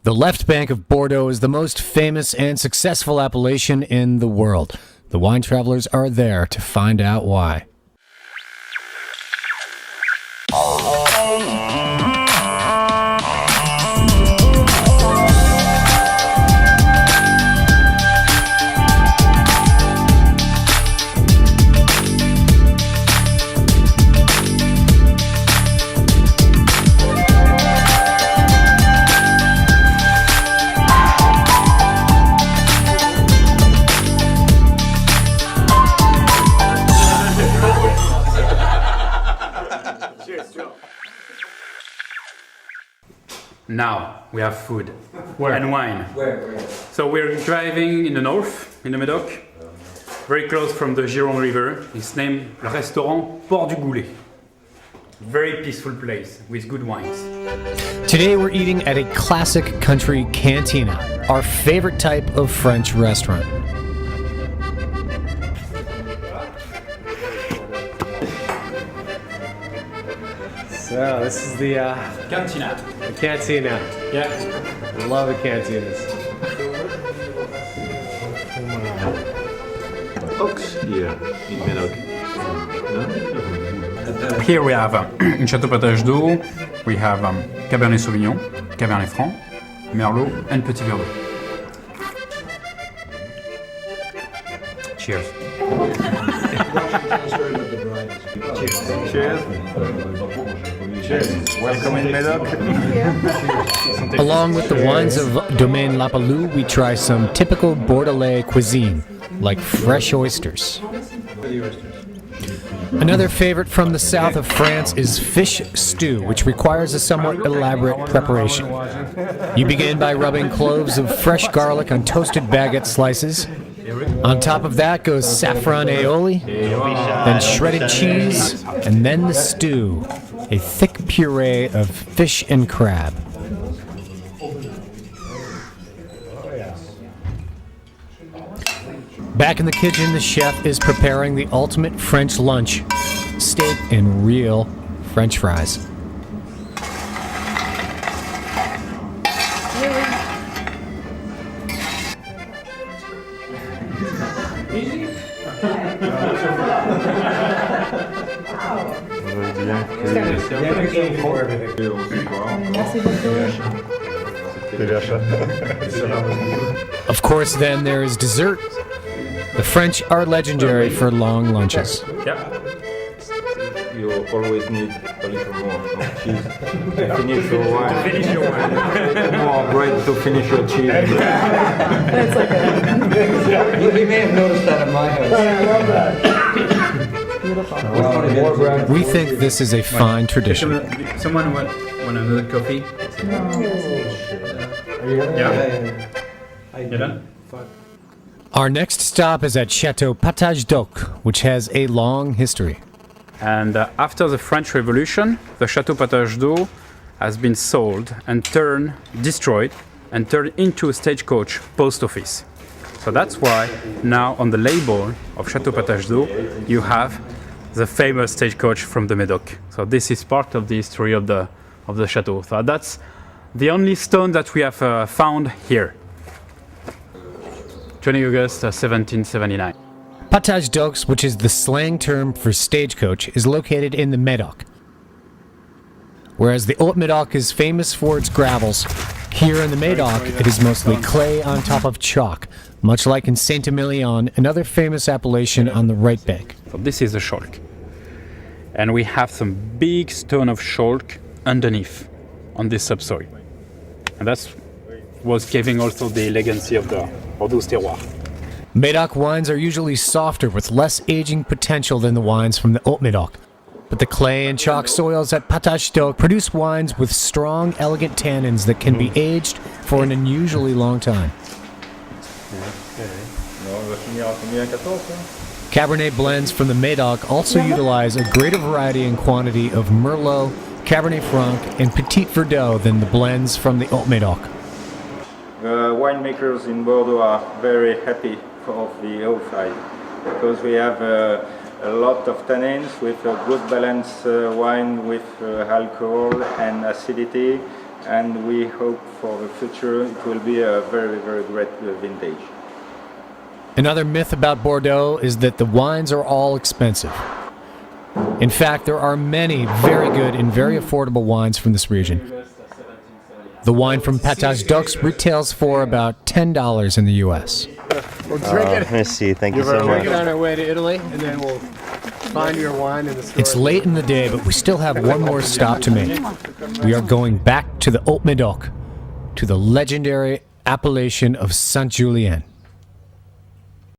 The Left Bank of Bordeaux is the most famous and successful appellation in the world. The wine travelers are there to find out why. Now we have food and wine. Where? So we're driving in the north, in the Medoc, very close from the Gironde River. It's named le restaurant Port du Goulet. Very peaceful place with good wines. Today we're eating at a classic country cantina, our favorite type of French restaurant. So this is the Cantina. The cantina. Yeah. I love the cantinas. Ox here in Medoc. No? Here we have in Chateau Patache we have Cabernet Sauvignon, Cabernet Franc, Merlot and Petit Verdot. Cheers. Cheers. Cheers. Welcome in Medoc. Along with the wines of Domaine La Palou, we try some typical Bordelais cuisine, like fresh oysters. Another favorite from the south of France is fish stew, which requires a somewhat elaborate preparation. You begin by rubbing cloves of fresh garlic on toasted baguette slices. On top of that goes saffron aioli, then shredded cheese, and then the stew, a thick puree of fish and crab. Back in the kitchen, the chef is preparing the ultimate French lunch, steak and real French fries. Of course, then there is dessert. The French are legendary for long lunches. Yeah. You always need a little more of cheese to finish your wine. Finish your wine. A little more bread to finish your cheese. That's like a... You may have noticed that at my house. I love that. Beautiful. We think this is a fine tradition. Someone want another coffee? Yeah. You done? Our next stop is at Chateau Patache, which has a long history. And after the French Revolution, the Chateau Patache has been sold and destroyed and turned into a stagecoach post office. So that's why now on the label of Chateau Patache you have the famous stagecoach from the Medoc. So this is part of the history of the chateau. So that's the only stone that we have found here. 20 August 1779. Patache d'Aux, which is the slang term for stagecoach, is located in the Medoc. Whereas the Haute Medoc is famous for its gravels, here in the Medoc it is mostly clay on top of chalk, much like in Saint-Emilion, another famous appellation on the right bank. So this is the chalk. And we have some big stone of chalk underneath on this subsoil. And that's was giving also the elegancy of the Bordeaux terroir. Medoc wines are usually softer with less aging potential than the wines from the Haute Medoc. But the clay and chalk soils at Patache d'Aux produce wines with strong, elegant tannins that can be aged for an unusually long time. Cabernet blends from the Medoc also utilize a greater variety and quantity of Merlot, Cabernet Franc, and Petit Verdot than the blends from the Haute Medoc. The winemakers in Bordeaux are very happy of the outside because we have a lot of tannins with a good balanced wine with alcohol and acidity and we hope for the future it will be a very, very great vintage. Another myth about Bordeaux is that the wines are all expensive. In fact, there are many very good and very affordable wines from this region. The wine from Patache retails for about $10 in the U.S. We'll drink it. Let's see. Thank you so We'll much. drink it on our way to Italy, and then we'll find your wine in the store. It's late in the day, but we still have one more stop to make. We are going back to the Haute Medoc, to the legendary appellation of Saint-Julien.